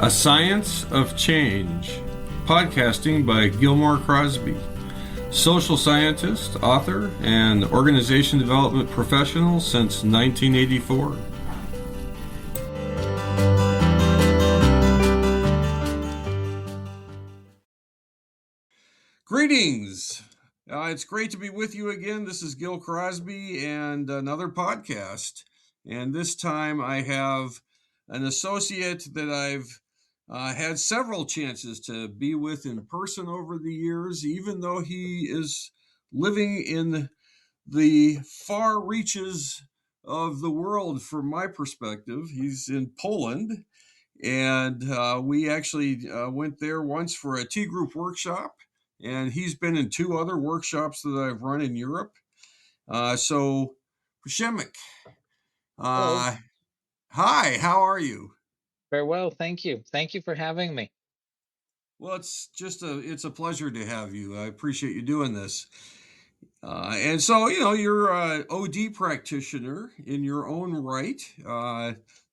A Science of Change, podcasting by Gilmore Crosby, social scientist, author, and organization development professional since 1984. Greetings. It's great to be with you again. This is Gil Crosby and another podcast. And this time I have an associate that I've had several chances to be with in person over the years, even though he is living in the far reaches of the world from my perspective. He's in Poland, and we actually went there once for a T group workshop, and he's been in two other workshops that I've run in Europe. So, Przemek, Hello. hi, how are you? Very well, thank you. Thank you for having me. Well, it's a pleasure to have you. I appreciate you doing this. And so, you're a OD practitioner in your own right.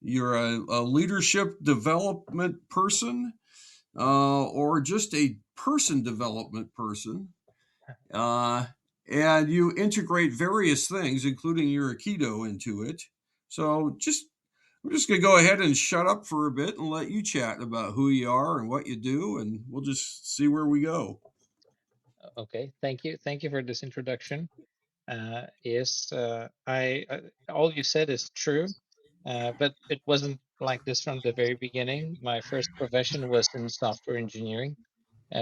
You're a leadership development person, or just a person development person. Uh, and you integrate various things, including your Akido, into it. So I'm just going to go ahead and shut up for a bit and let you chat about who you are and what you do, and we'll just see where we go. Okay, thank you. Thank you for this introduction. Yes, all you said is true, but it wasn't like this from the very beginning. My first profession was in software engineering,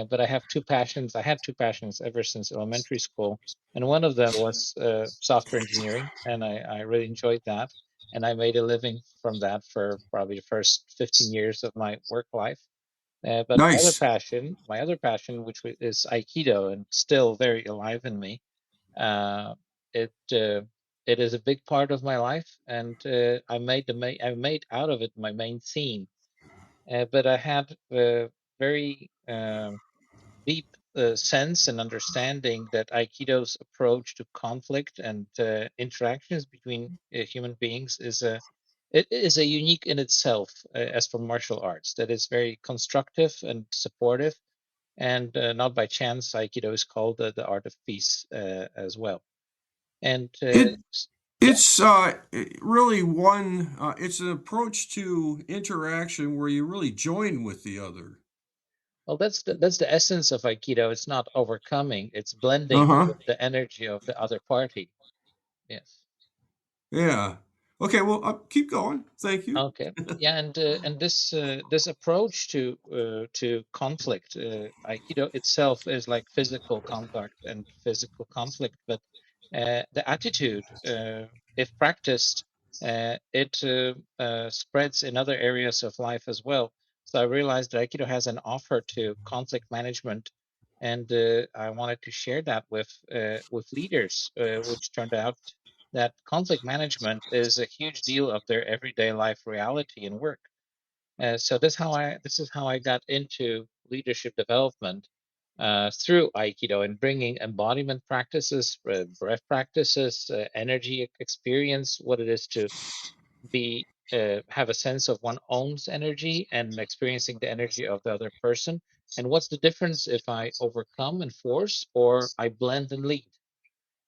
but I have two passions. I had two passions ever since elementary school, and one of them was software engineering, and I really enjoyed that. And I made a living from that for probably the first 15 years of my work life. But Nice. my other passion, which is Aikido, and still very alive in me, uh, it it is a big part of my life, and I made out of it my main theme. But I had a very deep sense and understanding that Aikido's approach to conflict and interactions between human beings is a unique in itself as for martial arts, that is very constructive and supportive, and not by chance Aikido is called the art of peace as well. And It yeah, it's really one. It's an approach to interaction where you really join with the other. well, that's the essence of Aikido. It's not overcoming; it's Uh blending huh. with the energy of the other party. Yes. Yeah. Okay. Well, keep going. Thank you. Okay. Yeah, and this approach to conflict, Aikido itself is like physical contact and physical conflict, but the attitude, if practiced, it spreads in other areas of life as well. So I realized that Aikido has an offer to conflict management, and I wanted to share that with leaders, which turned out that conflict management is a huge deal of their everyday life reality and work. So this is how I got into leadership development through Aikido and bringing embodiment practices, breath practices, energy experience, what it is to be have a sense of one own's energy and experiencing the energy of the other person. And what's the difference if I overcome and force or I blend and lead?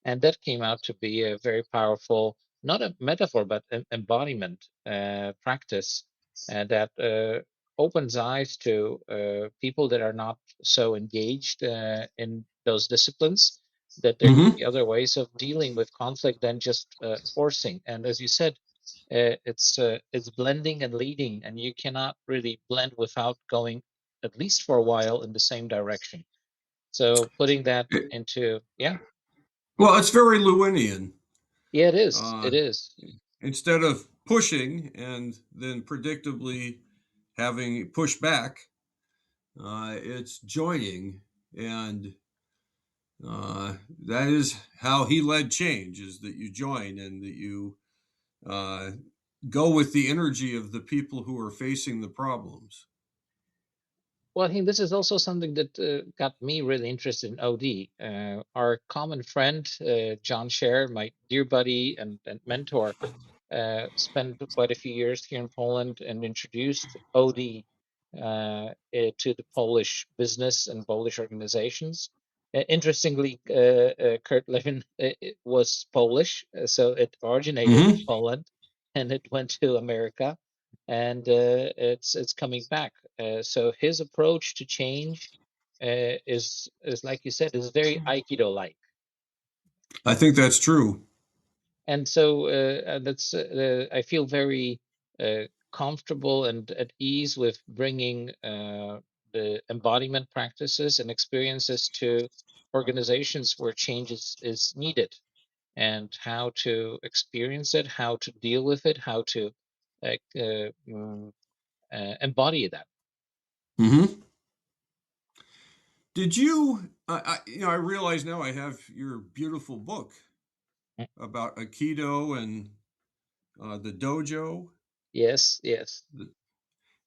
And that came out to be a very powerful, not a metaphor, but an embodiment practice that opens eyes to people that are not so engaged in those disciplines, that there could Mm-hmm. be other ways of dealing with conflict than just forcing. And as you said, it's blending and leading, and you cannot really blend without going, at least for a while, in the same direction. So putting that into, yeah. Well, it's very Lewinian. Yeah, it is. Uh, It is. Instead of pushing and then predictably having push back, it's joining, and that is how he led change: is that you join and that you uh, go with the energy of the people who are facing the problems. Well, I think this is also something that got me really interested in OD. Our common friend, John Scherer, my dear buddy and mentor, spent quite a few years here in Poland and introduced OD to the Polish business and Polish organizations. Interestingly, Kurt Lewin was Polish, so it originated in Hmm. Poland, and it went to America, and it's coming back. So his approach to change is like you said, is very Aikido-like. I think that's true. And so that's I feel very comfortable and at ease with bringing the embodiment practices and experiences to organizations where change is needed, and how to experience it, how to deal with it, how to uh, uh, mm, embody that. Hmm. Did you? I realize now I have your beautiful book Mm. about Aikido and the dojo, Yes, yes.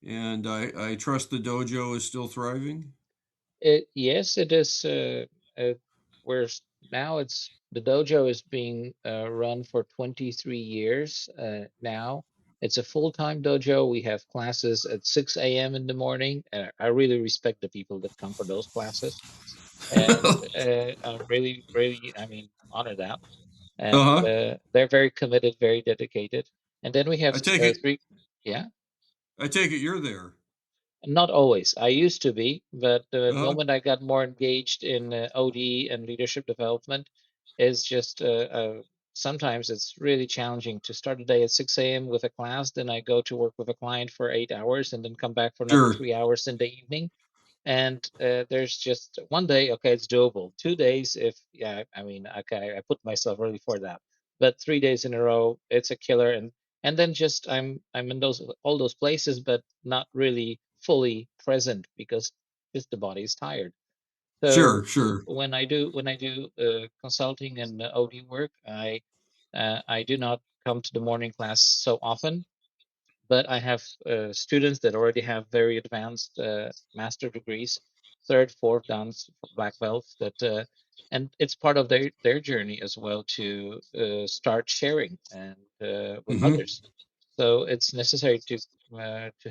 and I trust the dojo is still thriving. Yes, it is. Where now it's the dojo is being run for 23 years now. It's a full-time dojo. We have classes at 6 a.m. in the morning. I really respect the people that come for those classes, and I really, really, I mean, honor that. And Uh huh. they're very committed, very dedicated. And then we have I take it. three. Yeah. I take it you're there. Not always. I used to be, but the Uh huh. moment I got more engaged in OD and leadership development, is just sometimes it's really challenging to start a day at 6 a.m. with a class. Then I go to work with a client for 8 hours and then come back for another Sure. 3 hours in the evening. And there's just one day, okay, it's doable. 2 days, if, yeah, I mean, okay, I put myself really for that. But 3 days in a row, it's a killer. And then just I'm in those all those places, but not really fully present because just the body is tired. So Sure. Sure. when I do consulting and OD work, I do not come to the morning class so often, but I have students that already have very advanced master degrees, third, fourth dance, black belts. And it's part of their journey as well to start sharing and with Hmm. others. So it's necessary to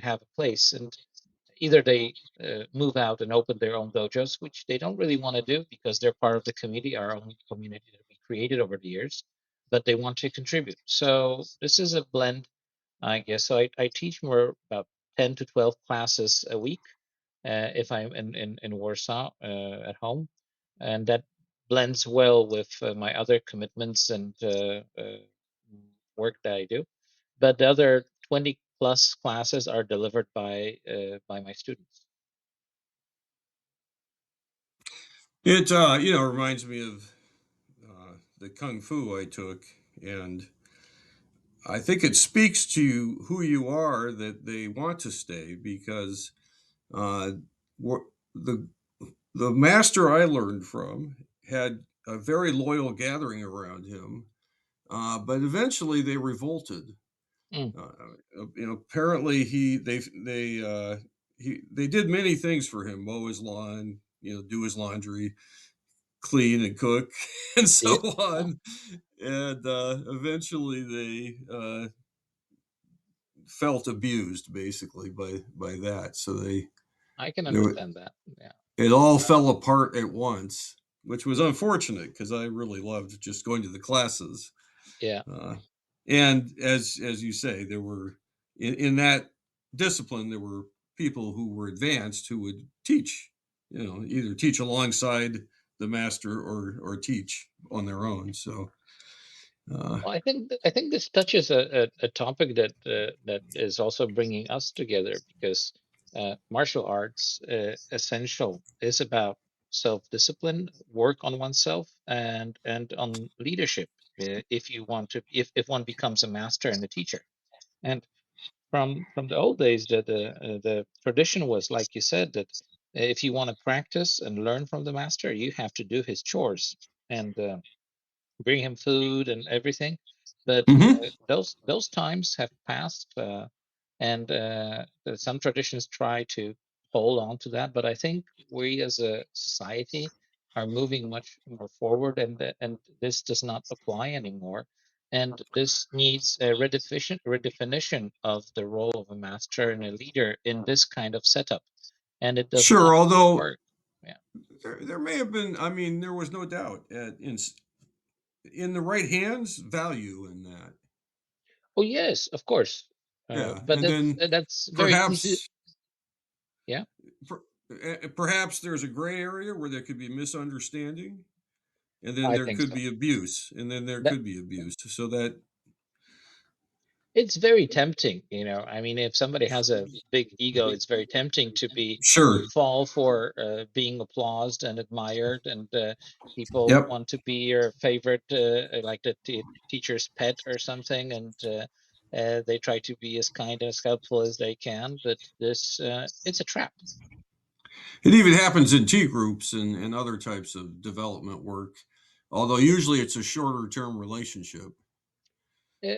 have a place, and either they move out and open their own dojos, which they don't really want to do because they're part of the community, our own community that we created over the years, but they want to contribute. So this is a blend, I guess. So I teach more about 10 to 12 classes a week if I'm in Warsaw at home. And that blends well with my other commitments and work that I do. But the other 20 plus classes are delivered by my students. It reminds me of the kung fu I took, and I think it speaks to who you are that they want to stay because uh, the the master I learned from had a very loyal gathering around him, but eventually they revolted. Mm, Uh, apparently they did many things for him: mow his lawn, do his laundry, clean and cook, and so yeah, yeah, on. And eventually they felt abused, basically, by that. So I can there, understand that. Yeah, it all uh, fell apart at once, which was unfortunate because I really loved just going to the classes. yeah. Uh, and as you say, there were in that discipline there were people who were advanced who would teach, either teach alongside the master or teach on their own. So uh, Well, I think this touches a topic that is also bringing us together, because martial arts essential is about self-discipline, work on oneself, and on leadership. If you want to, if one becomes a master and a teacher, and from the old days, the tradition was, like you said, that if you want to practice and learn from the master, you have to do his chores and bring him food and everything. But mhm. those times have passed, and some traditions try to hold on to that. But I think we as a society are moving much more forward, and this does not apply anymore. And this needs a redefinition of the role of a master and a leader in this kind of setup. And it does not Sure, although work. Yeah. there may have been, I mean, there was no doubt in the right hands, value in that. Oh yes, of course. Yeah, But and then that's very easy. perhaps Yeah, perhaps there's a gray area where there could be misunderstanding, and then I there think could so. be abuse, and then there That could be abuse. So that it's very tempting, you know. I mean, if somebody has a big ego, it's very tempting to be sure, fall for being applauded and admired, and people yep. want to be your favorite, like the teacher's pet or something, and they try to be as kind and as helpful as they can. But this, it's a trap. It even happens in T groups and other types of development work, although usually it's a shorter term relationship.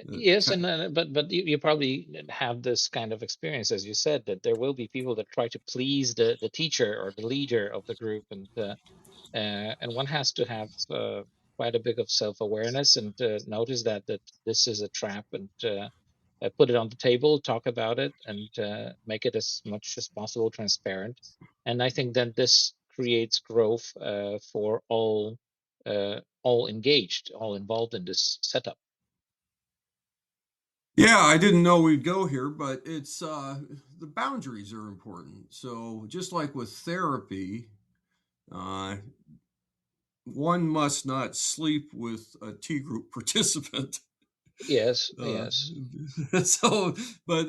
Yes, and but you probably have this kind of experience, as you said, that there will be people that try to please the teacher or the leader of the group, and one has to have quite a bit of self-awareness and notice that this is a trap, and put it on the table, talk about it, and make it as much as possible transparent. And I think that this creates growth for all engaged, all involved in this setup. Yeah, I didn't know we'd go here, but it's the boundaries are important. So just like with therapy, uh, one must not sleep with a T group participant. Yes, Uh, yes. so, but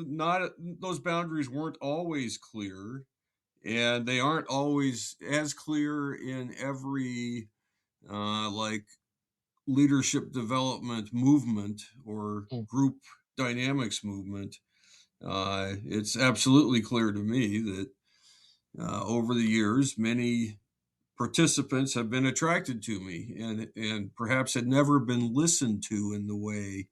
not those boundaries weren't always clear, and they aren't always as clear in every like leadership development movement or Mm. group dynamics movement. It's absolutely clear to me that over the years, many participants have been attracted to me and perhaps had never been listened to in the way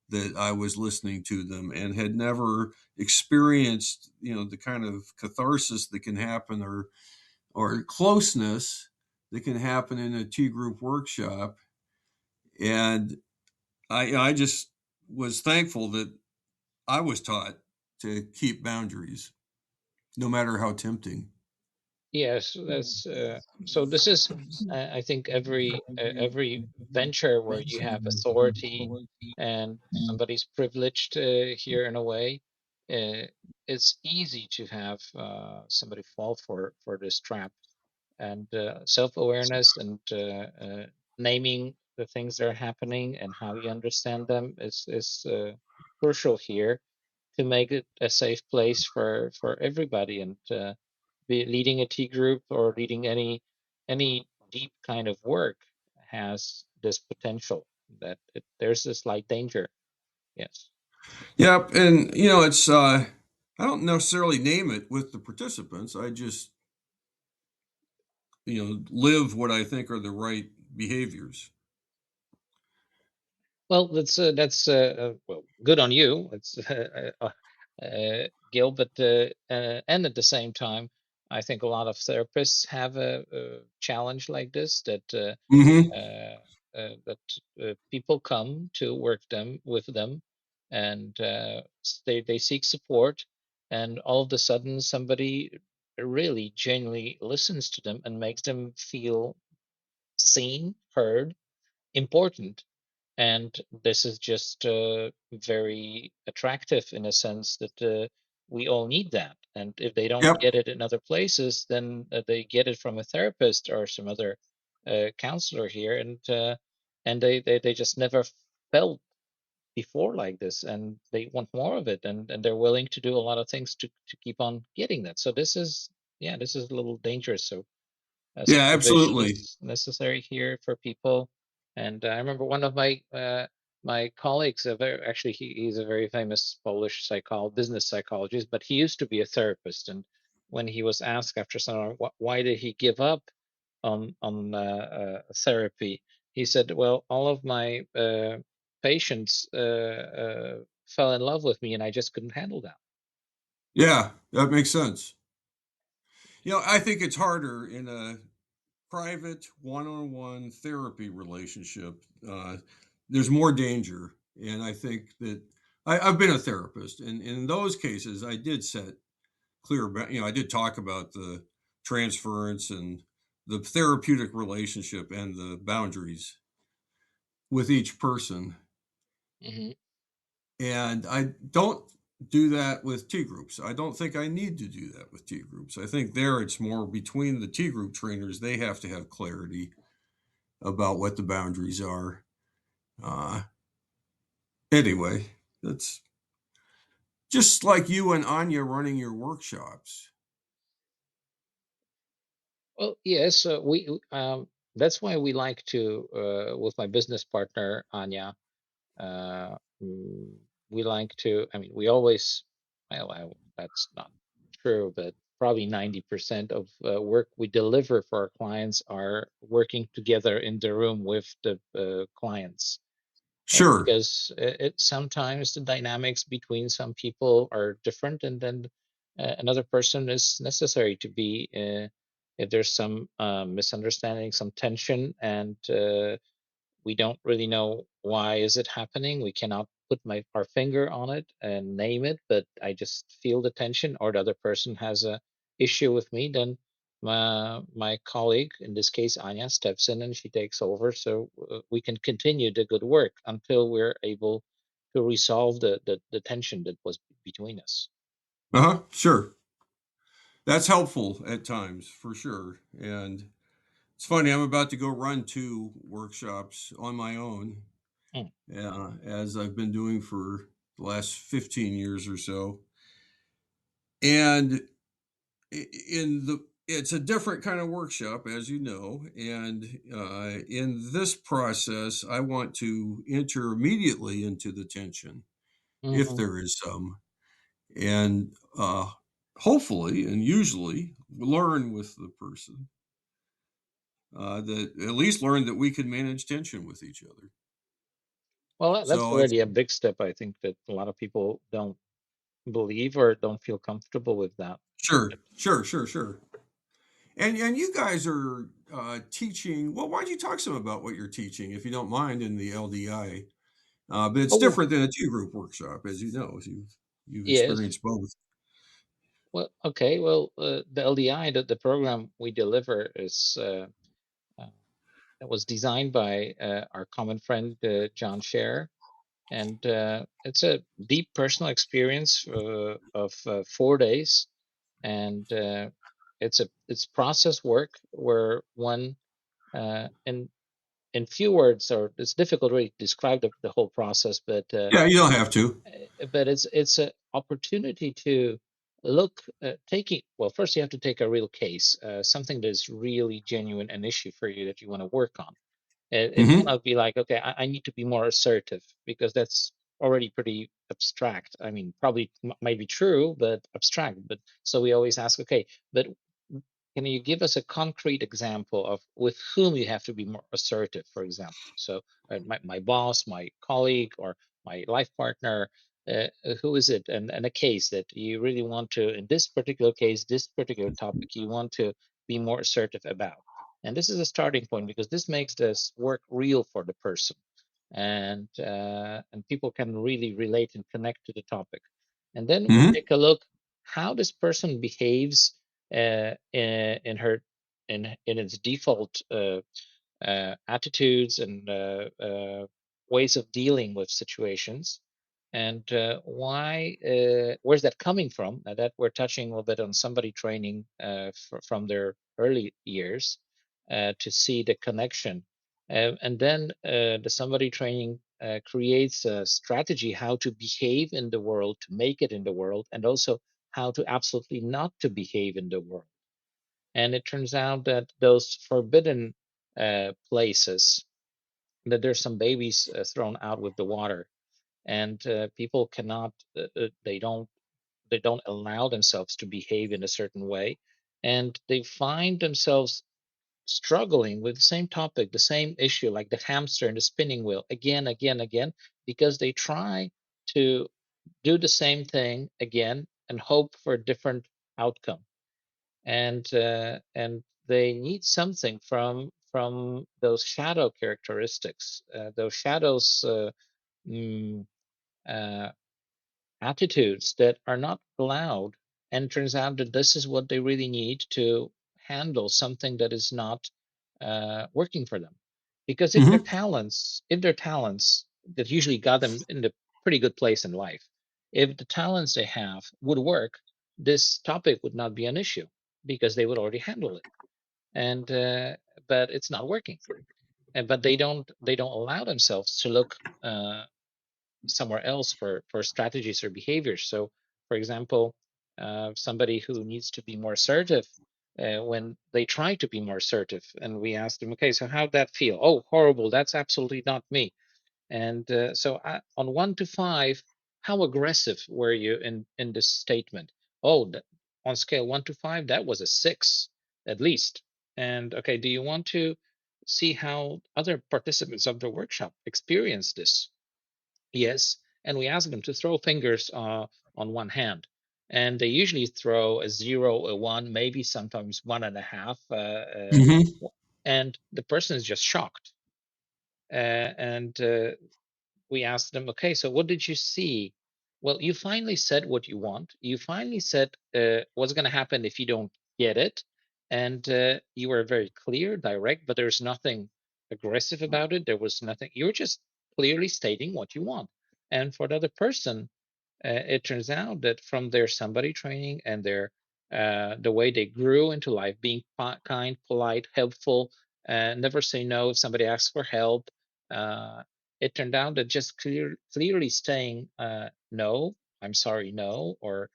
that I was listening to them and had never experienced, the kind of catharsis that can happen or closeness that can happen in a T group workshop. And I just was thankful that I was taught to keep boundaries, no matter how tempting. Yes, that's so. This is, I think, every venture where you have authority and somebody's privileged here in a way, uh, it's easy to have somebody fall for this trap. And self-awareness and naming the things that are happening and how you understand them is crucial here to make it a safe place for everybody. And be leading a T group or leading any deep kind of work has this potential that there's a slight danger. Yes. Yep, and it's I don't necessarily name it with the participants. I just live what I think are the right behaviors. Well, that's well, good on you. It's Gil, but and at the same time, I think a lot of therapists have a challenge like this Hmm. uh, that people come to work them with them, and they seek support, and all of a sudden somebody really genuinely listens to them and makes them feel seen, heard, important. And this is just very attractive in a sense that we all need that. And if they don't Yep. get it in other places, then they get it from a therapist or some other counselor here, and they just never felt before like this, and they want more of it, and they're willing to do a lot of things to keep on getting that. So this is, yeah, this is a little dangerous. So Yeah, supervision absolutely. is necessary here for people. And I remember one of my colleagues, actually he's a very famous Polish business psychologist, but he used to be a therapist. And when he was asked after some, why did he give up on therapy, he said, "Well, all of my patients fell in love with me, and I just couldn't handle that." Yeah, that makes sense. I think it's harder in a private one-on-one therapy relationship. there's more danger. And I think that I've been a therapist, and in those cases, I did set clear, I did talk about the transference and the therapeutic relationship and the boundaries with each person. Hmm. And I don't do that with T groups. I don't think I need to do that with T groups. I think there it's more between the T group trainers. They have to have clarity about what the boundaries are. Uh, anyway, that's just like you and Anya running your workshops. Well, yes, that's why we like to, with my business partner, Anya, uh, mm, we like to, I mean, we always, well, that's not true, but probably 90% of work we deliver for our clients are working together in the room with the clients. Sure. Because sometimes the dynamics between some people are different, and then another person is necessary to be if there's some misunderstanding, some tension, and we don't really know why is it happening. We cannot put our finger on it and name it, but I just feel the tension, or the other person has a issue with me. Then my colleague, in this case Anya, steps in and she takes over, so we can continue the good work until we're able to resolve the tension that was between us. Uh huh. Sure. That's helpful at times for sure. And it's funny, I'm about to go run two workshops on my own, Mm, as I've been doing for the last 15 years or so. And in the it's a different kind of workshop, as you know. And in this process, I want to enter immediately into the tension, if mhm. there is some, and hopefully and usually learn with the person, that at least learn that we can manage tension with each other. Well, that's So it's already a big step. I think that a lot of people don't believe or don't feel comfortable with that. sure, sure, sure, sure. And you guys are teaching. Well, why don't you talk some about what you're teaching, if you don't mind, in the LDI? But it's Oh, different than a two group workshop, as you know, as you've yes. experienced both. Well, okay. Well, the LDI, the program we deliver uh, it was designed by our common friend John Scherer, and it's a deep personal experience of 4 days, and it's process work where one in few words, or it's difficult really to describe the whole process, Yeah, you don't have to. but it's an opportunity to look taking well, first you have to take a real case, something that is really genuine, an issue for you that you want to work on. It Hmm. cannot be like, okay, I need to be more assertive, because that's already pretty abstract. I mean, probably might be true, but abstract. But so we always ask, okay, but can you give us a concrete example of with whom you have to be more assertive, for example? So my boss, my colleague, or my life partner, who is it? And a case that you really want to, in this particular case, this particular topic, you want to be more assertive about. And this is a starting point, because this makes this work real for the person, and people can really relate and connect to the topic. And then we Hmm. take a look how this person behaves in her in its default attitudes and ways of dealing with situations, and why where's that coming from. Now that we're touching a little bit on somebody training from their early years, to see the connection, and then the somebody training creates a strategy how to behave in the world, to make it in the world, and also how to absolutely not to behave in the world. And it turns out that those forbidden places, that there's some babies thrown out with the water, and people cannot, they don't allow themselves to behave in a certain way, and they find themselves struggling with the same topic, the same issue, like the hamster and the spinning wheel, again, again, again, because they try to do the same thing again and hope for a different outcome. And they need something from those shadow characteristics, those shadows, mm, uh, attitudes that are not allowed. And it turns out that this is what they really need to handle something that is not working for them. Because Hmm. if their talents that usually got them in a pretty good place in life, if the talents they have would work, this topic would not be an issue because they would already handle it. And but it's not working. And but they don't allow themselves to look somewhere else for strategies or behaviors. So, for example, somebody who needs to be more assertive, when they try to be more assertive, and we ask them, okay, so how'd that feel? Oh, horrible. That's absolutely not me. And on 1 to 5, how aggressive were you in this statement? Oh, on scale 1 to 5, that was a 6 at least. And okay, do you want to see how other participants of the workshop experience this? Yes, and we ask them to throw fingers on one hand, and they usually throw a 0, a 1, maybe sometimes 1.5, Hmm. and the person is just shocked. And we asked them, okay, so what did you see? Well, you finally said what you want. You finally said what's going to happen if you don't get it. And you were very clear, direct, but there's nothing aggressive about it. There was nothing. You're just clearly stating what you want. And for the other person, it turns out that from their somebody training and their the way they grew into life, being kind, polite, helpful, never say no if somebody asks for help. Uh, it turned out that just clearly saying no, I'm sorry, no, or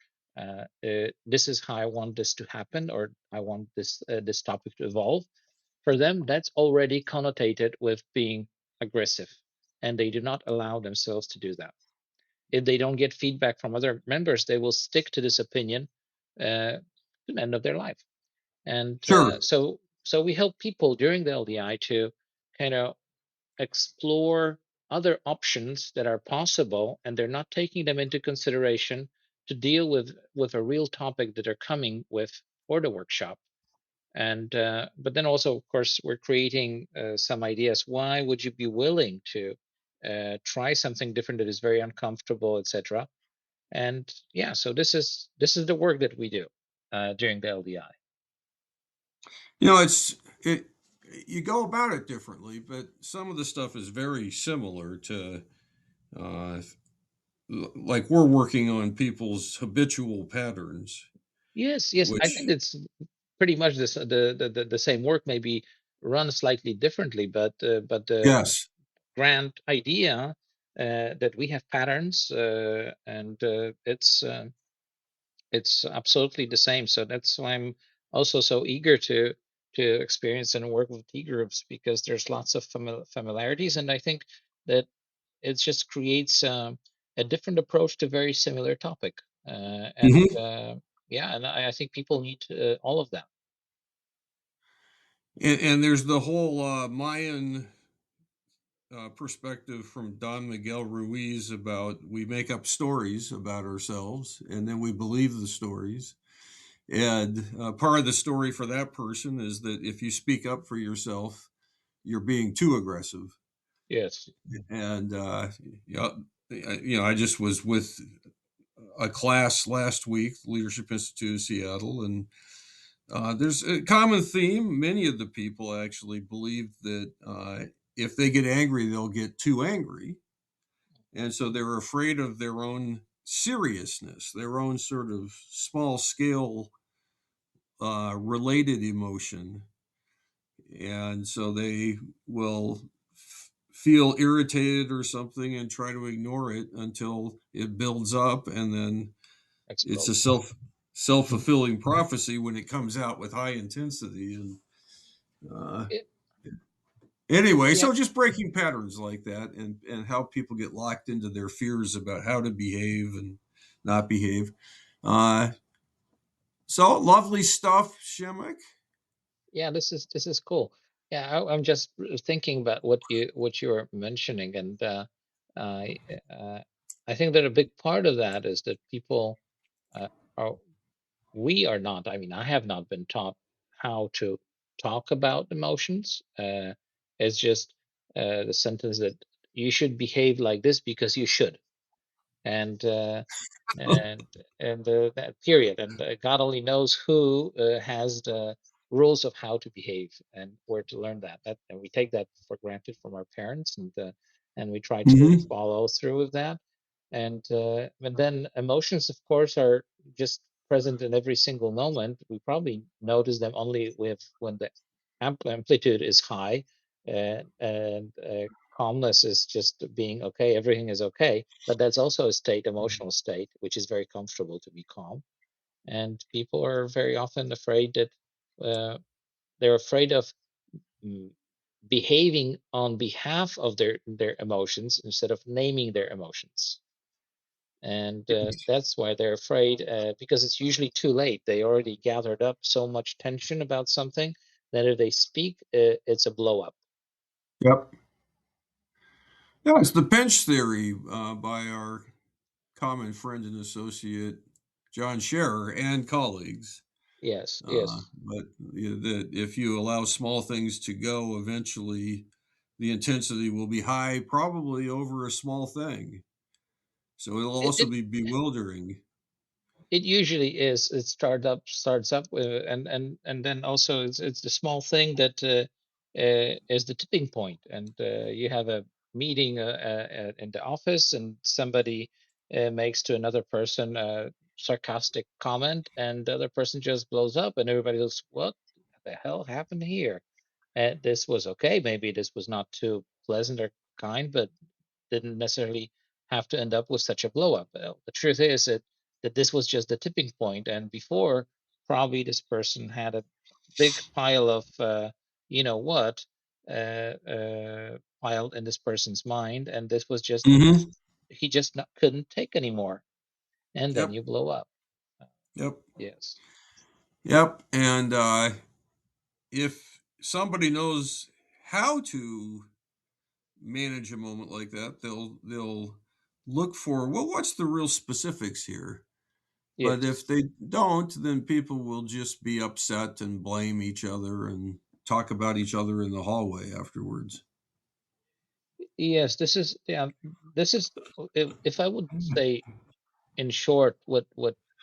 this is how I want this to happen, or I want this topic to evolve. For them, that's already connotated with being aggressive, and they do not allow themselves to do that. If they don't get feedback from other members, they will stick to this opinion to the end of their life. And Sure. so we help people during the LDI to kind of explore other options that are possible, and they're not taking them into consideration to deal with a real topic that they're coming with for the workshop. And but then also, of course, we're creating some ideas. Why would you be willing to try something different that is very uncomfortable, etc.? And yeah, so this is the work that we do during the LDI. It. You go about it differently, but some of the stuff is very similar to, uh, like we're working on people's habitual patterns, Yes, yes, I think which it's pretty much this the same work, maybe run slightly differently, but the yes. grand idea that we have patterns, and it's absolutely the same. So that's why I'm also so eager to experience and work with T groups, because there's lots of familiarities, and I think that it just creates a different approach to very similar topic. And Hmm. yeah, and I think people need all of that. And there's the whole Mayan perspective from Don Miguel Ruiz about we make up stories about ourselves and then we believe the stories. And part of the story for that person is that if you speak up for yourself, you're being too aggressive. Yes, And I just was with a class last week, Leadership Institute of Seattle, and there's a common theme. Many of the people actually believe that if they get angry, they'll get too angry. And so they're afraid of their own seriousness, their own sort of small scale related emotion. And so they will feel irritated or something and try to ignore it until it builds up, and then it's a explodes. self-fulfilling prophecy when it comes out with high intensity. And uh, It, anyway, yeah, so just breaking patterns like that, and how people get locked into their fears about how to behave and not behave. uh, so lovely stuff, Shemek. yeah, this is cool. Yeah, I'm just thinking about what you were mentioning, and I I think that a big part of that is that people are we are not. I mean, I have not been taught how talk about emotions. It's just the sentence that you should behave like this because you should, and and that period. And God only knows who has the rules of how to behave and where to learn that. And we take that for granted from our parents, and we try to Hmm. follow through with that. And then emotions, of course, are just present in every single moment. We probably notice them only with when the amplitude is high, and calmness is just being okay. Everything is okay, but that's also a state, emotional state, which is very comfortable to be calm. And people are very often afraid that they're afraid of mm, behaving on behalf of their emotions instead of naming their emotions. And that's why they're afraid, because it's usually too late. They already gathered up so much tension about something that if they speak, it's a blow up. Yep. Yeah, it's the pinch theory by our common friend and associate John Scherer and colleagues. Yes, yes. But that if you allow small things to go, eventually the intensity will be high, probably over a small thing. So it'll It, also it be bewildering. It usually is. It starts up, and then also it's the small thing that is the tipping point. And you have a meeting in the office, and somebody makes to another person a sarcastic comment, and the other person just blows up, and everybody goes, "What the hell happened here?" And this was okay. Maybe this was not too pleasant or kind, but didn't necessarily have to end up with such a blow up. The truth is that this was just the tipping point, and before probably this person had a big pile of you know what piled in this person's mind, and this was just Hmm. he just not, couldn't take anymore, and then Yep. you blow up. Uh, Yep. yes, Yep. And if somebody knows how to manage a moment like that, they'll look for, well, what's the real specifics here? But yes, if they don't, then people will just be upset and blame each other and talk about each other in the hallway afterwards. yes. This is yeah. This is if I would say in short, what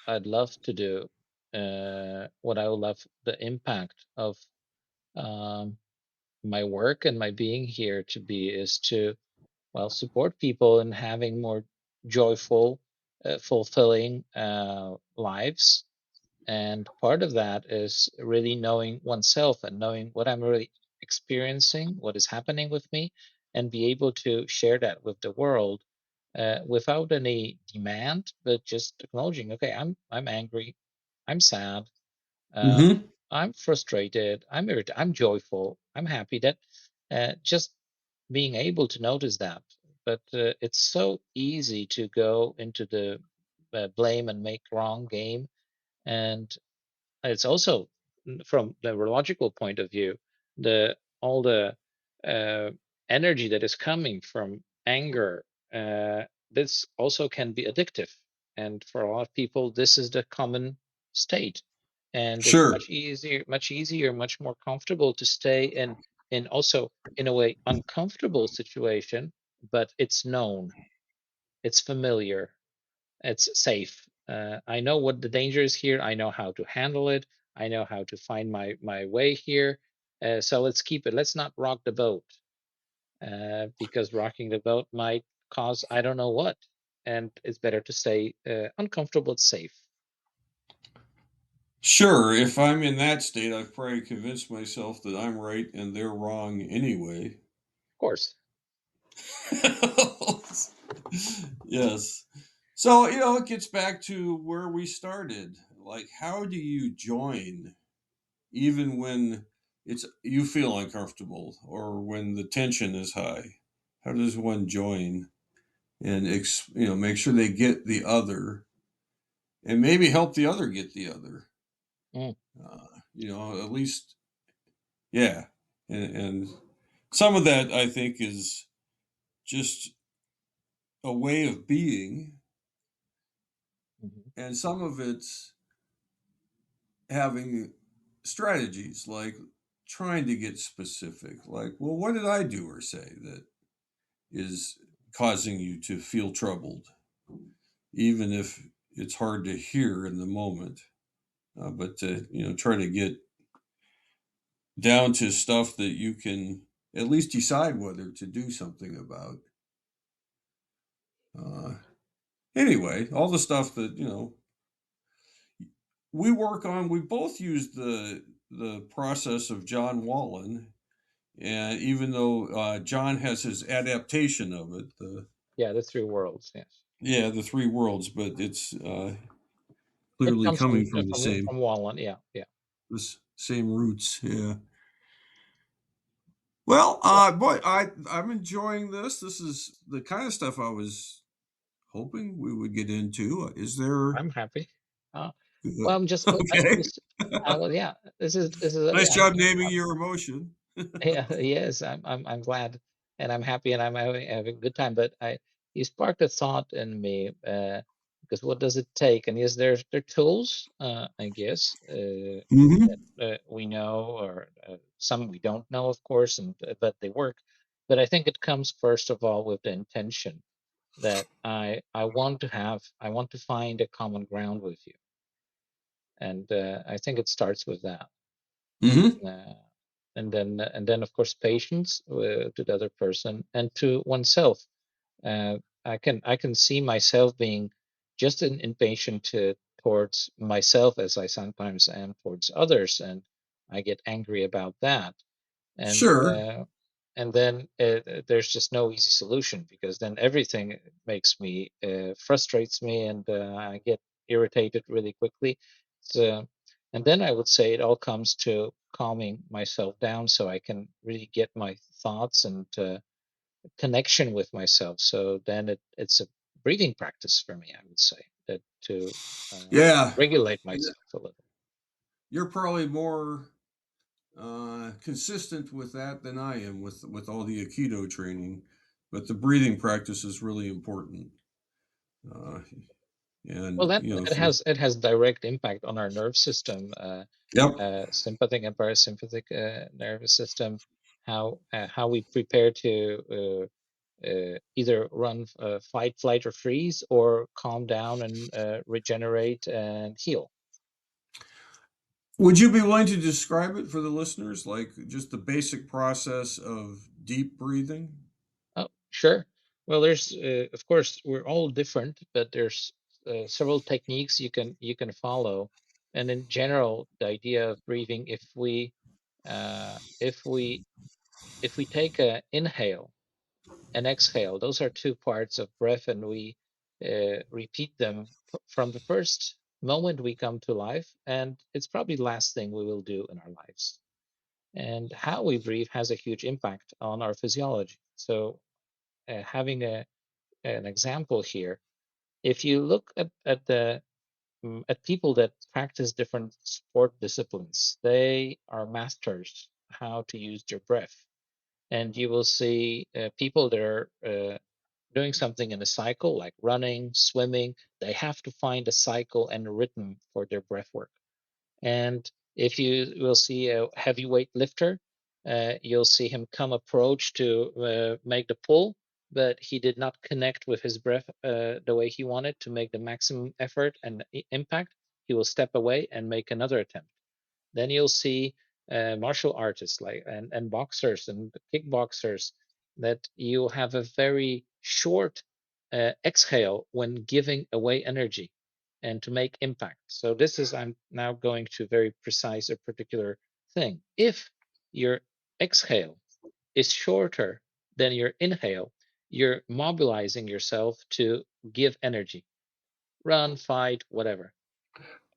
I'd love to do, what I would love the impact of um, my work and my being here to be is to, well, support people in having more joyful, fulfilling lives. And part of that is really knowing oneself and knowing what I'm really experiencing, what is happening with me, and be able to share that with the world without any demand, but just acknowledging, okay, I'm angry, I'm sad, uh, Hmm. I'm frustrated, I'm irritated, I'm joyful, I'm happy. That just being able to notice that. But it's so easy to go into the blame and make wrong game, and it's also from the neurological point of view, the all the uh, energy that is coming from anger, this also can be addictive. And for a lot of people, this is the common state. And it's Sure. much easier, much more comfortable to stay in also in a way uncomfortable situation, but it's known, it's familiar, it's safe. I know what the danger is here. I know how to handle it. I know how to find my way here. So let's keep it. Let's not rock the boat, because rocking the boat might cause I don't know what. And it's better to stay uncomfortable, but safe. Sure. If I'm in that state, I've probably convinced myself that I'm right and they're wrong anyway. Of course. Yes. So, it gets back to where we started. Like, how do you join even when you feel uncomfortable or when the tension is high? How does one join and make sure they get the other and maybe help the other get the other? Mm, At least, yeah. And some of that I think is just a way of being, mhm. and some of it's having strategies like trying to get specific. Like, well, what did I do or say that is causing you to feel troubled, even if it's hard to hear in the moment? But to try to get down to stuff that you can at least decide whether to do something about. Uh, anyway, all the stuff that we work on, we both use the process of John Wallen, and even though John has his adaptation of it, Yeah, the three worlds. Yes, the three worlds, but it's it clearly comes coming from from the same Wallen. Yeah, yeah. same roots. Yeah. Well, Well, boy, I'm enjoying this. This is the kind of stuff I was hoping we would get into. Is there? I'm happy. Uh, well, I'm Okay. just well, yeah. This is Nice yeah. job naming your emotion. Yeah, yes, I'm glad and I'm happy and I'm having a good time. But you sparked a thought in me because what does it take? And yes, there are tools, I guess, that Hmm. we know or some we don't know, of course, and but they work. But I think it comes first of all with the intention that I want to find a common ground with you, and I think it starts with that. Hmm. Uh, and then of course patience to the other person and to oneself. I can see myself being just an impatient towards myself as I sometimes am towards others, and I get angry about that. And Sure. uh, and then there's just no easy solution because then everything makes me frustrates me, and I get irritated really quickly. So, and then I would say it all comes to calming myself down so I can really get my thoughts and connection with myself. So then it's a breathing practice for me, I would say, that to uh, Yeah. regulate Yeah. myself a little. You're probably more consistent with that than I am with all the Aikido training, but the breathing practice is really important. Uh, Well, and it if you, has direct impact on our nerve system. yep, Sympathetic and parasympathetic nervous system, how we prepare to either run, fight, flight, or freeze, or calm down and regenerate and heal. would you be willing to describe it for the listeners, like just the basic process of deep breathing? Oh, sure. Well, there's of course we're all different, but there's several techniques you can follow. And in general, the idea of breathing, uh, if we if we take a inhale and exhale. Those are two parts of breath, and we repeat them from the first moment we come to life, and it's probably the last thing we will do in our lives. And how we breathe has a huge impact on our physiology. So, having an example here, if you look at people that practice different sport disciplines, they are masters how to use their breath, and you will see people that are doing something in a cycle, like running, swimming, they have to find a cycle and a rhythm for their breath work. And if you will see a heavyweight lifter, you'll see him come approach to make the pull, but he did not connect with his breath the way he wanted to make the maximum effort and impact. He will step away and make another attempt. Then you'll see martial artists like and boxers and kickboxers that you have a very short exhale when giving away energy and to make impact. So this is I'm now going to very precise a particular thing. If your exhale is shorter than your inhale, you're mobilizing yourself to give energy, run, fight, whatever.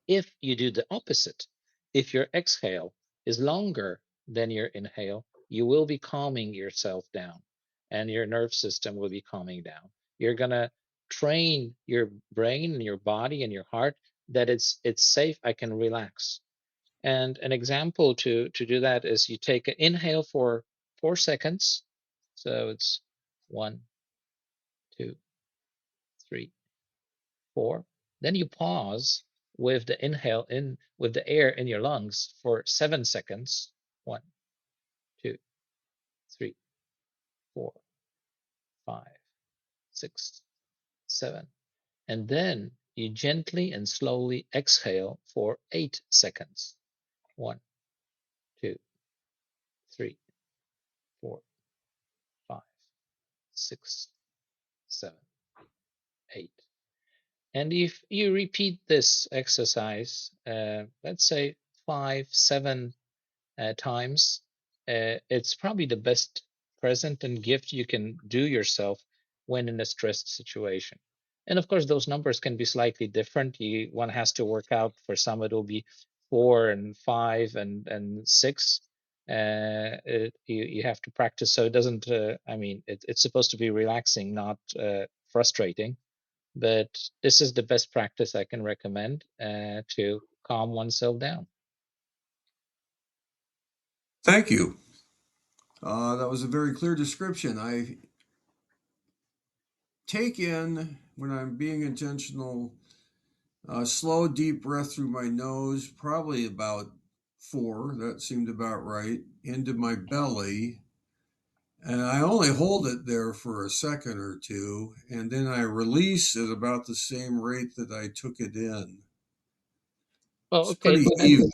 If you do the opposite, if your exhale is longer than your inhale, you will be calming yourself down and your nerve system will be calming down. You're going to train your brain and your body and your heart that it's safe, I can relax. And an example to do that is you take an inhale for 4 seconds. So it's 1, 2, 3, 4. Then you pause with the inhale in with the air in your lungs for 7 seconds. 1, 4, 5, 6, 7. And then you gently and slowly exhale for 8 seconds. 1, 2, 3, 4, 5, 6, 7, 8. And if you repeat this exercise, let's say 5, 7 times, it's probably the best present and gift you can do yourself when in a stressed situation. And of course, those numbers can be slightly different. One has to work out. For some, it will be 4 and 5 and 6. You have to practice, so it doesn't. It's supposed to be relaxing, not frustrating. But this is the best practice I can recommend to calm oneself down. Thank you. That was a very clear description. I take in, when I'm being intentional, a slow, deep breath through my nose, probably about 4, that seemed about right, into my belly. And I only hold it there for a second or two, and then I release at about the same rate that I took it in. Well, It's okay, pretty even.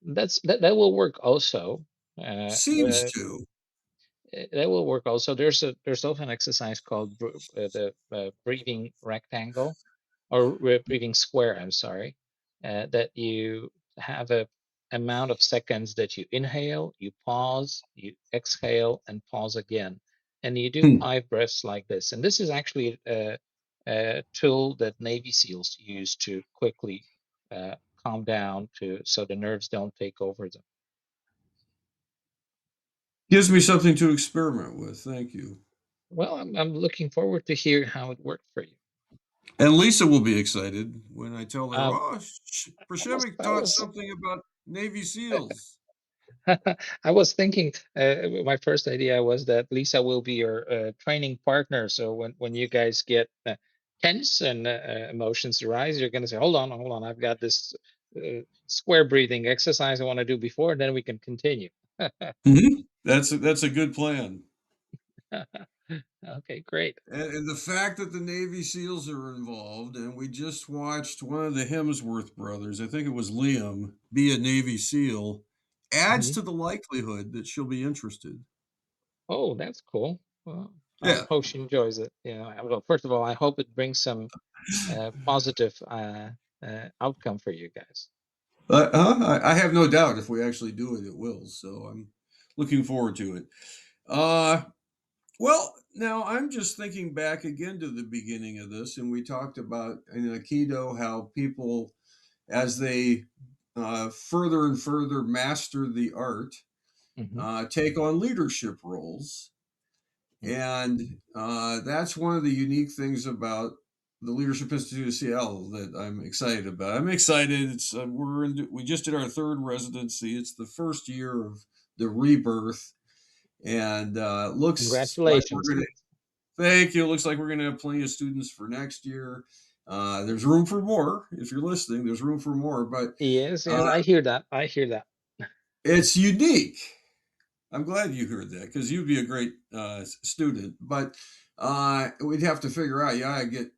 that will work also. Uh, Seems uh, to. that will work also. There's also an exercise called the breathing rectangle or breathing square. I'm sorry, that you have a amount of seconds that you inhale, you pause, you exhale, and pause again, and you do Hmm. 5 breaths like this. And this is actually a tool that Navy SEALs use to quickly uh, calm down so the nerves don't take over them. Gives me something to experiment with. Thank you. Well, I'm looking forward to hear how it worked for you. And Lisa will be excited when I tell her, Um, oh, I was Przemek I taught was something about Navy SEALs. I was thinking, my first idea was that Lisa will be your training partner. So when you guys get tense and emotions arise, you're going to say, hold on, I've got this square breathing exercise I want to do before, and then we can continue. That's a good plan. Okay, great. And the fact that the Navy SEALs are involved, and we just watched one of the Hemsworth brothers, I think it was Liam, be a Navy SEAL, adds Mhm. to the likelihood that she'll be interested. Oh, that's cool. Well, I Yeah. hope she enjoys it. Well, first of all, I hope it brings some positive outcome for you guys. I have no doubt if we actually do it, it will. So I'm looking forward to it. Uh, well, now I'm just thinking back again to the beginning of this, and we talked about in Aikido how people, as they further and further master the art, Hmm. take on leadership roles. And that's one of the unique things about the Leadership Institute of Seattle that I'm excited about. I'm excited. We just did our 3rd residency. It's the first year of the rebirth, and looks like we're Congratulations. going to. Thank you. Looks like we're going to have plenty of students for next year. There's room for more. If you're listening, there's room for more, but Yes, uh, yes, I hear that. I hear that. it's unique. I'm glad you heard that because you'd be a great student. But we'd have to figure out. Yeah, I get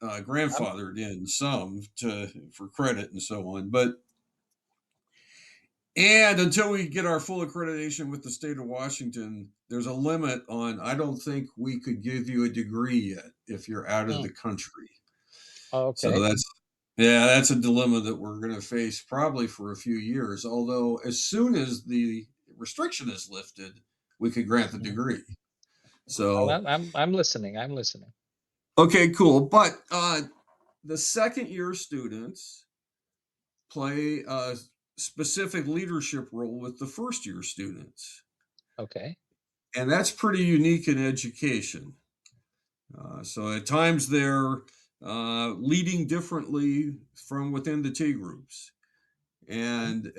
I'm, grandfathered in some for credit and so on. And until we get our full accreditation with the state of Washington, there's a limit on. I don't think we could give you a degree yet if you're out of mm, the country. So okay. that's a dilemma that we're going to face probably for a few years. Although as soon as the restriction is lifted, we could grant the Mhm. degree. Well, So I'm listening. I'm listening. okay, cool. But the second year students play a specific leadership role with the first year students, Okay. and that's pretty unique in education. So at times they're leading differently from within the T groups. Mhm. And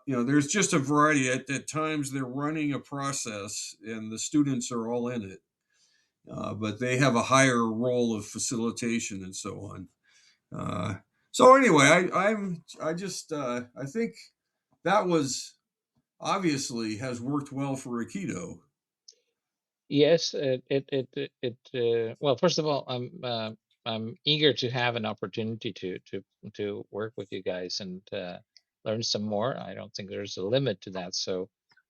there's just a variety. At times they're running a process, and the students are all in it, but they have a higher role of facilitation and so on. Uh, so anyway, I think that was obviously has worked well for Aikido. Yes, well, first of all, I'm eager to have an opportunity to work with you guys and learn some more. I don't think there's a limit to that. So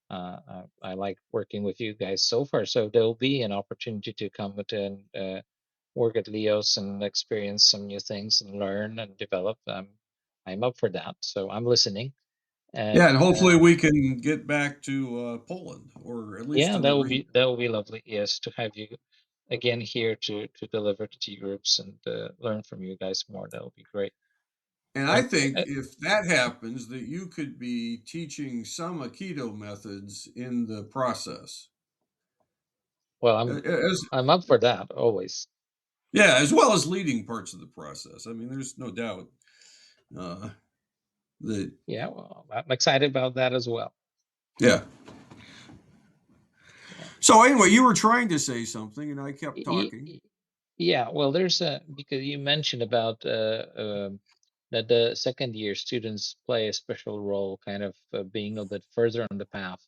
I like working with you guys so far. So there'll be an opportunity to come with and work at Leos and experience some new things and learn and develop. I'm up for that. So I'm listening. And Yeah, and hopefully we can get back to Poland, or at least yeah, to the region. that will be lovely. Yes, to have you again here to deliver to T groups and learn from you guys more. That would be great. And I Um, think uh, if that happens, that you could be teaching some Aikido methods in the process. well, As, I'm up for that always. yeah, as well as leading parts of the process. I mean, there's no doubt uh, that, Yeah, well, I'm excited about that as well. yeah. Yeah. So anyway, you were trying to say something, and I kept Y- talking. y- Yeah, well, there's a because you mentioned about that the second year students play a special role, kind of being a bit further on the path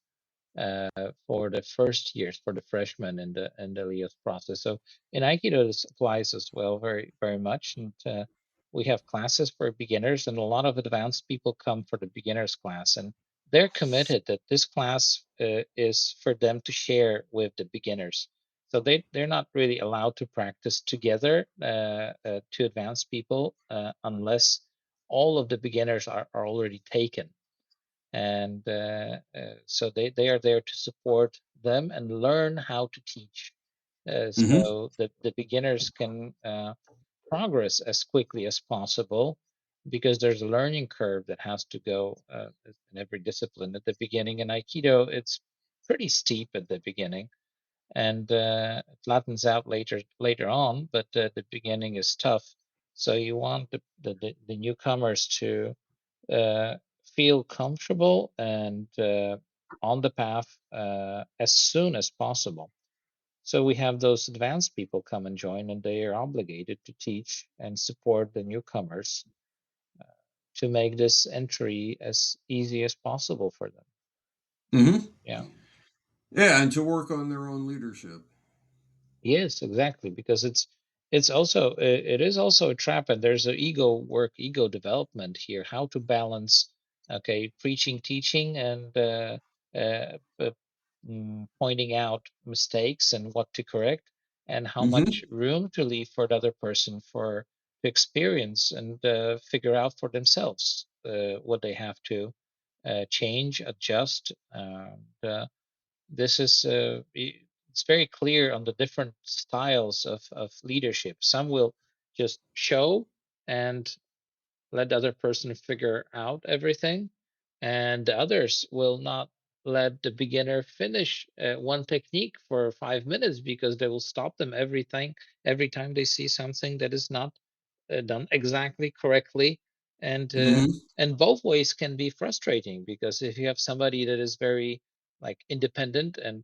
for the first years for the freshmen in the LEOS process. So in Aikido, this applies as well very very much, and we have classes for beginners, and a lot of advanced people come for the beginners class, and they're committed that this class is for them to share with the beginners. So they're not really allowed to practice together to advanced people unless all of the beginners are already taken, and so they are there to support them and learn how to teach Hmm. so that the beginners can progress as quickly as possible, because there's a learning curve that has to go in every discipline. At the beginning in Aikido, it's pretty steep at the beginning, and it flattens out later on, but the beginning is tough. So you want the newcomers to uh, feel comfortable and on the path as soon as possible. So we have those advanced people come and join, and they are obligated to teach and support the newcomers to make this entry as easy as possible for them. Hmm. Yeah. Yeah, and to work on their own leadership. Yes, exactly, because it's also it is also a trap, and there's a ego work, ego development here. How to balance, okay, preaching, teaching, and pointing out mistakes and what to correct, and how Hmm. much room to leave for the other person for to experience and figure out for themselves what they have to change, adjust. This is it's very clear on the different styles of leadership. Some will just show and let the other person figure out everything, and the others will not let the beginner finish one technique for 5 minutes, because they will stop them every time they see something that is not done exactly correctly, and uh, Hmm. and both ways can be frustrating, because if you have somebody that is very like independent and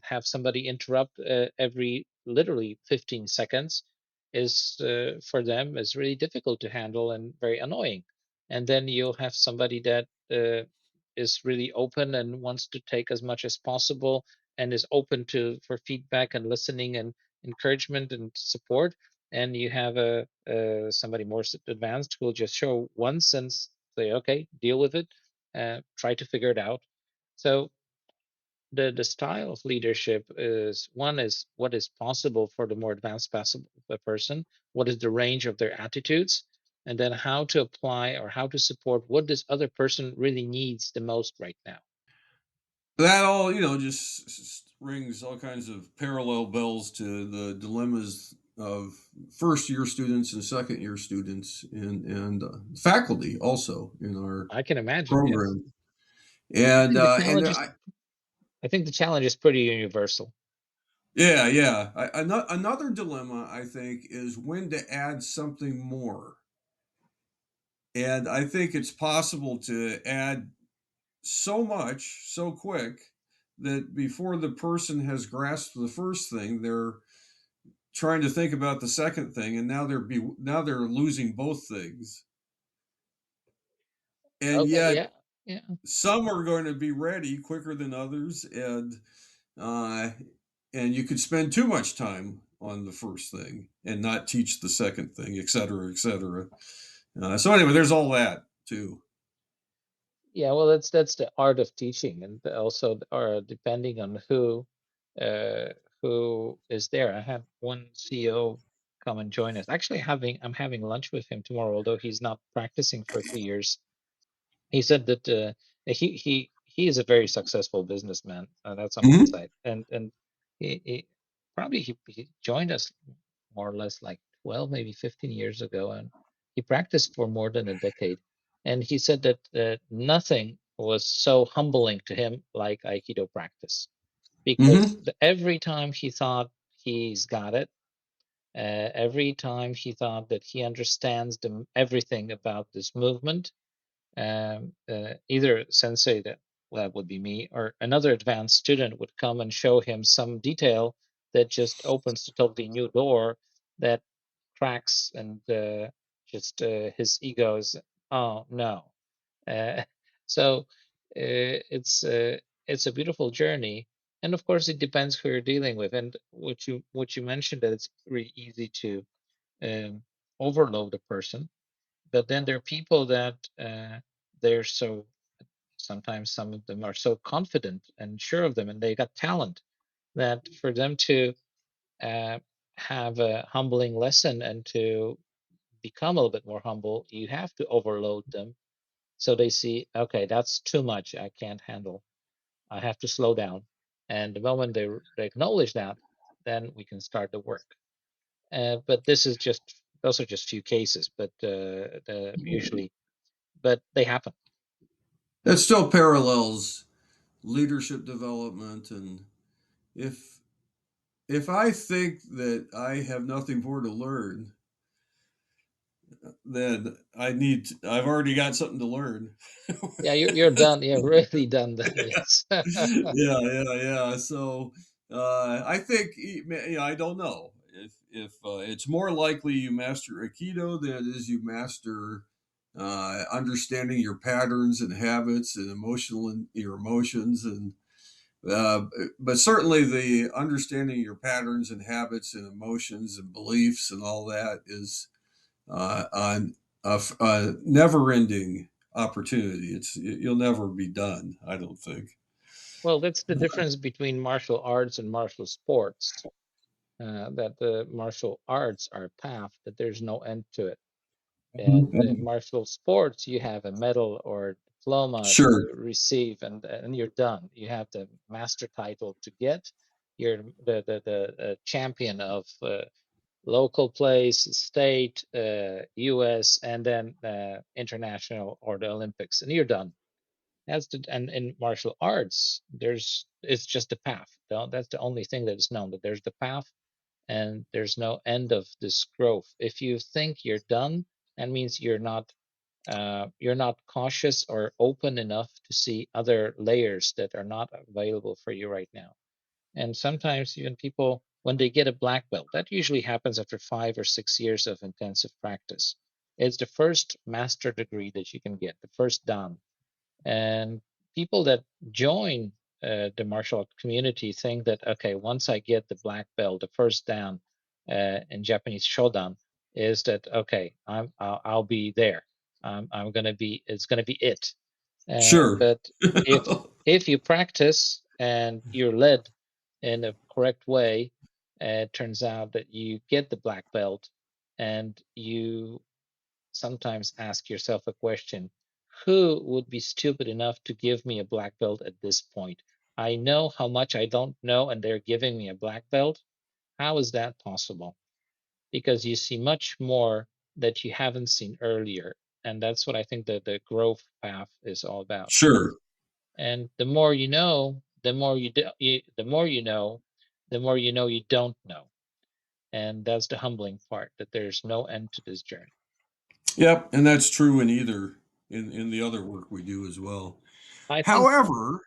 have somebody interrupt every literally 15 seconds is for them is really difficult to handle and very annoying. And then you'll have somebody that is really open and wants to take as much as possible and is open to for feedback and listening and encouragement and support, and you have somebody more advanced who will just show once and say, okay, deal with it, try to figure it out. So the style of leadership is one is what is possible for the more advanced person, what is the range of their attitudes, and then how to apply or how to support what this other person really needs the most right now. That all, just rings all kinds of parallel bells to the dilemmas of first year students and second year students and faculty also in our I can imagine, yes. program. And I think the challenge is pretty universal. yeah, yeah. Another dilemma I think is when to add something more. And I think it's possible to add so much so quick that before the person has grasped the first thing, they're trying to think about the second thing, and now they're losing both things. And Okay, yet, yeah, yeah. some are going to be ready quicker than others, and uh, and you could spend too much time on the first thing and not teach the second thing, et cetera, et cetera. So anyway, there's all that too. Yeah, well, that's the art of teaching, and also, or depending on uh, who is there. I had one CEO come and join us. Actually, I'm having lunch with him tomorrow, although he's not practicing for 3 years. He said that he is a very successful businessman. That's on one Mm-hmm. side, and he probably he joined us more or less like 12, maybe 15 years ago, and he practiced for more than a decade. And he said that nothing was so humbling to him like Aikido practice, because Mm-hmm. every time he thought he's got it, every time he thought that he understands everything about this movement, either sensei, well, that would be me, or another advanced student would come and show him some detail that just opens a totally new door that cracks, and just his egos. Oh no! Uh, so it's a beautiful journey, and of course it depends who you're dealing with. And what you mentioned, that it's really easy to um, overload a person, but then there are people that they're so, sometimes some of them are so confident and sure of them, and they got talent, that for them to uh, have a humbling lesson and to become a little bit more humble, you have to overload them, so they see, okay, that's too much, I can't handle, I have to slow down. And the moment they acknowledge that, then we can start the work. But this is just, those are just few cases, but usually, but they happen. That still parallels leadership development, and if if I think that I have nothing more to learn, then I've already got something to learn. Yeah, you're done. You're really done then. Yes. Yeah, yeah, yeah. So I think I don't know if it's more likely you master Aikido than it is you master understanding your patterns and habits and your emotions, and uh, but certainly the understanding your patterns and habits and emotions and beliefs and all that is a never-ending opportunity. You'll never be done, I don't think. Well, that's the difference between martial arts and martial sports. That the martial arts are a path, that there's no end to it. And the Mhm. martial sports, you have a medal or diploma to Sure, receive, and you're done. You have the master title to get. You're the champion of local place, state, U.S., and then international or the Olympics, and you're done. And in martial arts, it's just a path. That's the only thing that is known, that there's the path, and there's no end of this growth. If you think you're done, that means you're not cautious or open enough to see other layers that are not available for you right now. And sometimes even people, when they get a black belt, that usually happens after 5 or 6 years of intensive practice. It's the first master degree that you can get, the first dan. And people that join the martial art community think that, okay, once I get the black belt, the first dan, in Japanese shodan, is that okay? I'll be there. I'm gonna be. It's gonna be it. sure. But if you practice and you're led in a correct way, it turns out that you get the black belt, and you sometimes ask yourself a question: who would be stupid enough to give me a black belt at this point? I know how much I don't know, and they're giving me a black belt. How is that possible? Because you see much more that you haven't seen earlier. And that's what I think that the growth path is all about. Sure. And the more you know, the more the more you know, the more you know you don't know. And that's the humbling part, that there's no end to this journey. Yep, and that's true in the other work we do as well. I think so. However,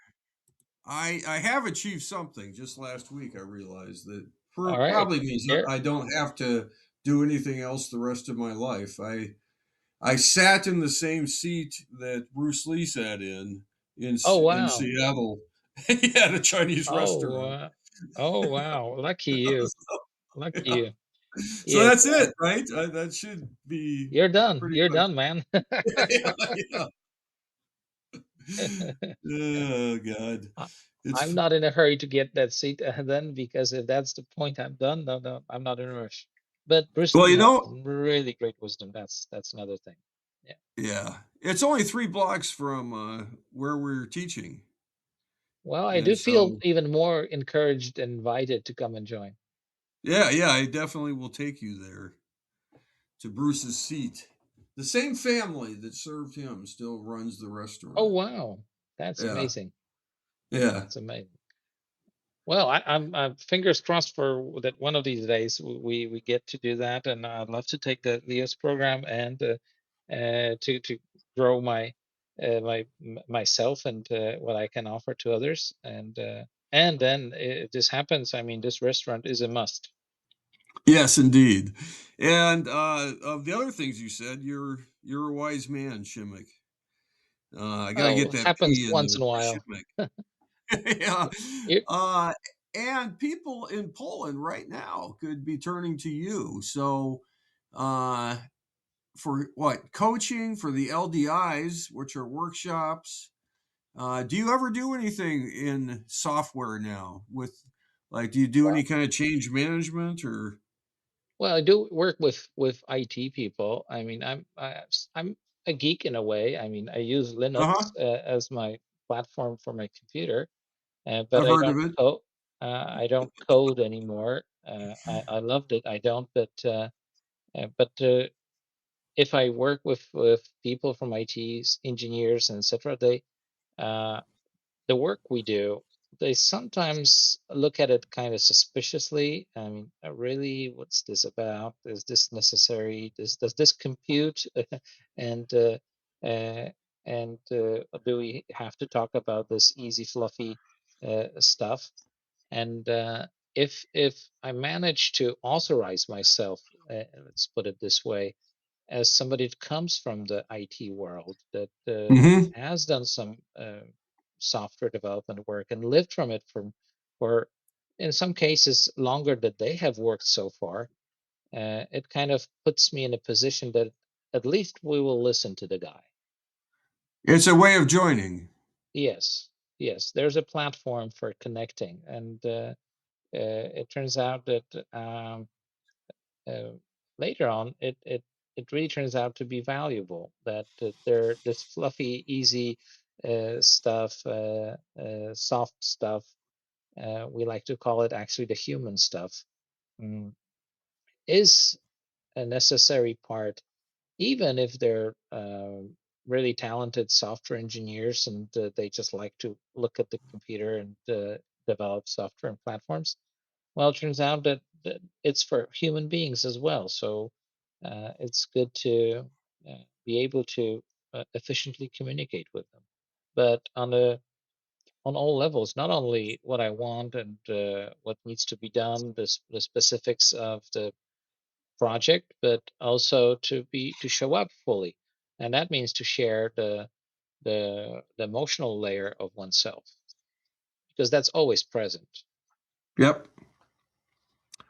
I have achieved something just last week. I realized that All right. probably means Here. I don't have to do anything else the rest of my life. I sat in the same seat that Bruce Lee sat in Oh, in wow. Seattle. He had a Chinese Oh, restaurant. Oh wow, lucky you, lucky Yeah. you. So Yes, that's it, right? That should be you're done. pretty You're much. done, man. Yeah, yeah. Oh God, I- I'm it's not in a hurry to get that seat then, because if that's the point, I'm done. No, no, I'm not in a rush. But well, Bristol you has know, some really great wisdom. That's another thing. Yeah. yeah, it's only 3 blocks from where we're teaching, Well, I and do feel so even more encouraged and invited to come and join. yeah, yeah, I definitely will take you there to Bruce's seat. The same family that served him still runs the Oh restaurant. wow, that's Yeah, amazing. yeah. That's amazing. Well, I'm fingers crossed for that one of these days we get to do that, and I'd love to take the Leo's program and to grow myself and what I can offer to others, and then if this happens, I mean, this restaurant is a must. Yes, indeed. And of the other things you said, you're a wise man, Shimmick. I got to Oh, get that happens P in once there in a for while. Shimmick. Yeah. You, Uh, and people in Poland right now could be turning to you. So, uh, for what coaching for the LDIs, which are workshops. Do you ever do anything in software now? With like, do you do any well, kind of change management or? well, I do work with IT people. I mean, I'm a geek in a way. I mean, I use Uh Linux huh. as my platform for my computer, but I've heard of it. I don't code anymore. I loved it. I don't, but if I work with people from ITs, engineers, and etc., uh, the work we do, they sometimes look at it kind of suspiciously. I mean, really, what's this about? Is this necessary? Does this compute? and uh, do we have to talk about this easy, fluffy stuff? And if I manage to authorize myself, let's put it this way, as somebody that comes from the IT world that Mm-hmm. has done some software development work and lived from it for in some cases longer than they have worked so far, it kind of puts me in a position that at least we will listen to the guy. It's a way of joining. Yes, yes, there's a platform for connecting, and it turns out that uh, later on, it really turns out to be valuable. That there this fluffy, easy stuff, soft stuff. We like to call it actually the human stuff. mm, is a necessary part, even if they're really talented software engineers and they just like to look at the computer and develop software and platforms. Well, it turns out that it's for human beings as well. So it's good to be able to efficiently communicate with them. But on all levels, not only what I want and what needs to be done, the specifics of the project, but also to show up fully, and that means to share the emotional layer of oneself, because that's always present. Yep.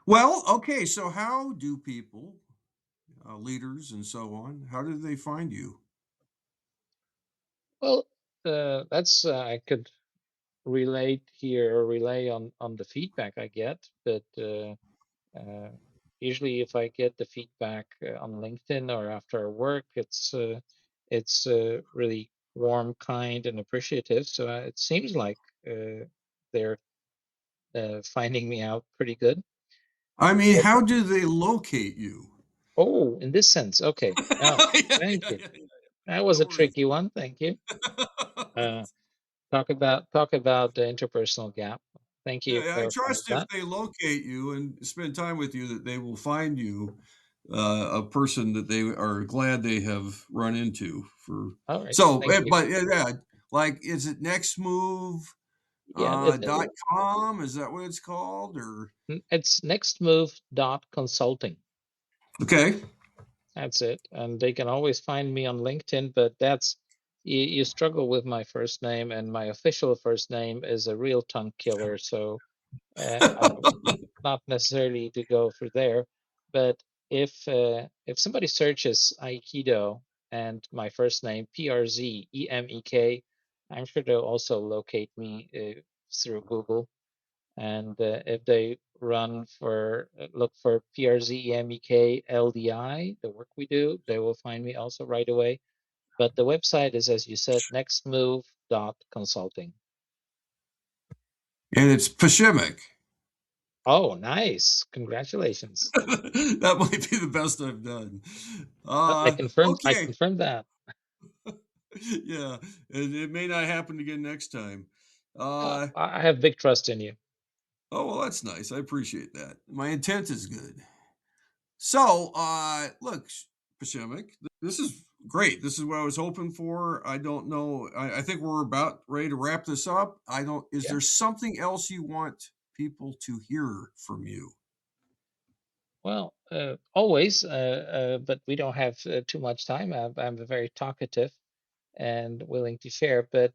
Well, okay. So, how do people, leaders, and so on, how do they find you? Well, that's I could relate here or relay on the feedback I get. But uh, usually, if I get the feedback on LinkedIn or after work, it's really warm, kind, and appreciative. So it seems like they're finding me out pretty good. I mean, But how do they locate you? oh, in this sense, okay. Oh, Yeah, thank yeah, you. yeah, yeah. That was No a worries. tricky one. Thank you. Uh, talk about the interpersonal gap. Thank you Yeah, I clarifying trust if that. they locate you and spend time with you, that they will find you a person that they are glad they have run into. For All right. so, Thank you. but yeah, yeah, like, is it nextmove Yeah, dot com? Is that what it's called? Or it's nextmove.consulting. okay, That's it. And they can always find me on LinkedIn, but you struggle with my first name, and my official first name is a real tongue killer. So I don't, not necessarily to go through there, but if somebody searches Aikido and my first name Przemek, I'm sure they'll also locate me through Google. And if they run for look for Przemek LDI, the work we do, they will find me also right away. But the website is, as you said, nextmove.consulting. And it's Pashimik. Oh, nice. Congratulations. That might be the best I've done. I Okay. confirmed that. Yeah, it may not happen again next time. Oh, Uh, I have big trust in you. oh, well, that's nice. I appreciate that. My intent is good. So, look, Pashemik, this is great. This is what I was hoping for. I don't know. I think we're about ready to wrap this up. Is Yeah. there something else you want people to hear from you? Well, always, but we don't have too much time. I'm very talkative and willing to share. But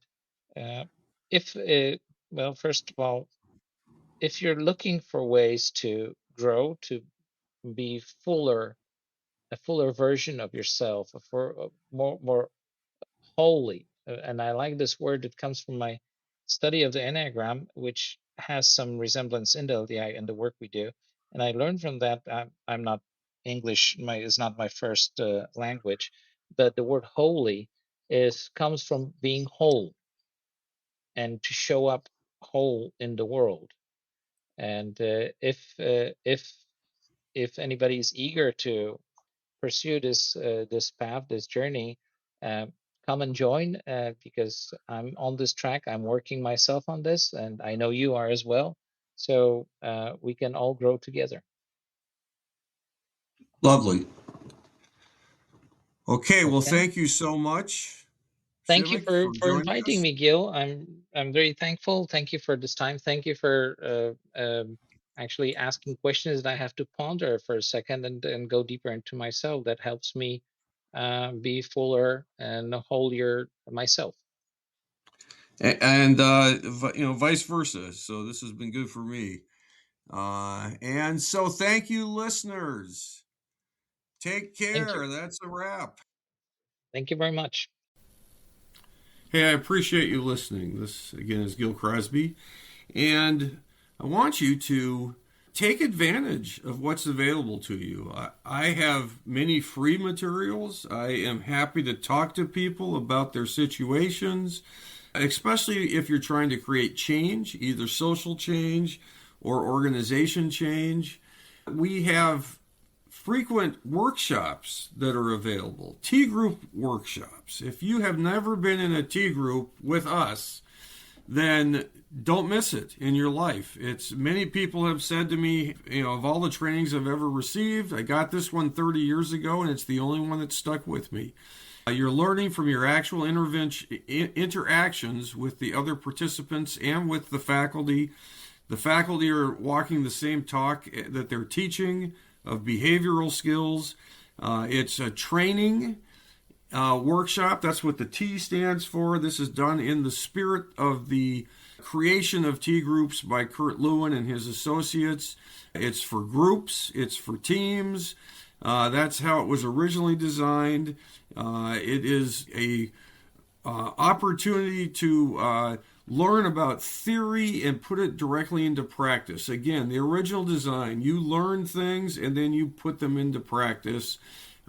uh, if, well, first of all, if you're looking for ways to grow, to be a fuller version of yourself, a more holy, and I like this word that comes from my study of the Enneagram, which has some resemblance in the LDI and the work we do. And I learned from that. I'm not English, is not my first language, but the word holy is comes from being whole and to show up whole in the world. And if anybody is eager to pursue this path, this journey, uh, come and join because I'm on this track. I'm working myself on this, and I know you are as well. So we can all grow together. Lovely. Okay, well, Okay. thank you so much, Thank you Shimmick, for for joining inviting us. me, Gil. I'm very thankful. Thank you for this time. Thank you for actually asking questions that I have to ponder for a second and go deeper into myself. That helps me be fuller and holier myself. And vice versa. So this has been good for me. And so thank you, listeners. Take Thank you. care. That's a wrap. Thank you very much. Hey, I appreciate you listening. This, again, is Gil Crosby. And I want you to take advantage of what's available to you. I have many free materials. I am happy to talk to people about their situations, especially if you're trying to create change, either social change or organization change. We have frequent workshops that are available, T group workshops. If you have never been in a T group with us, then don't miss it in your life. It's many people have said to me, of all the trainings I've ever received, I got this one 30 years ago and it's the only one that stuck with me. You're learning from your actual interactions with the other participants and with the faculty. The faculty are walking the same talk that they're teaching of behavioral skills. It's a training workshop. That's what the T stands for. This is done in the spirit of the creation of T groups by Kurt Lewin and his associates. It's for groups, it's for teams. That's how it was originally designed. It is a opportunity to learn about theory and put it directly into practice. Again, the original design, you learn things and then you put them into practice.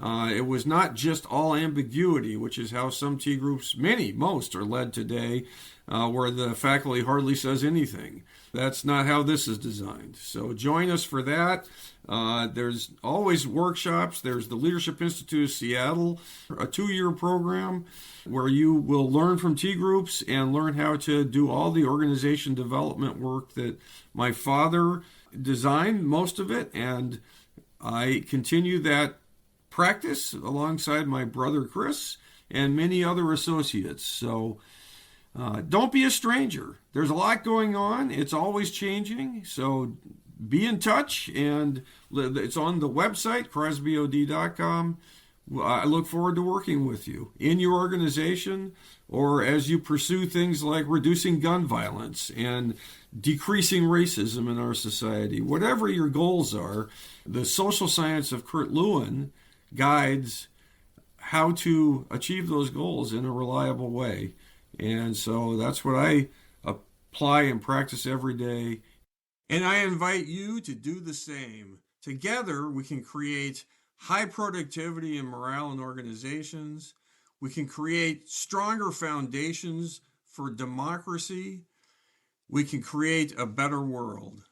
It was not just all ambiguity, which is how some T groups, most are led today, where the faculty hardly says anything. That's not how this is designed. So join us for that. There's always workshops. There's the Leadership Institute of Seattle, a 2-year program where you will learn from T groups and learn how to do all the organization development work that my father designed, most of it, and I continue that practice alongside my brother Chris and many other associates. So don't be a stranger. There's a lot going on. It's always changing. So be in touch, and it's on the website, crosbyod.com. I look forward to working with you in your organization or as you pursue things like reducing gun violence and decreasing racism in our society. Whatever your goals are, the social science of Kurt Lewin guides how to achieve those goals in a reliable way. And so that's what I apply and practice every day. And I invite you to do the same. Together, we can create high productivity and morale in organizations. We can create stronger foundations for democracy. We can create a better world.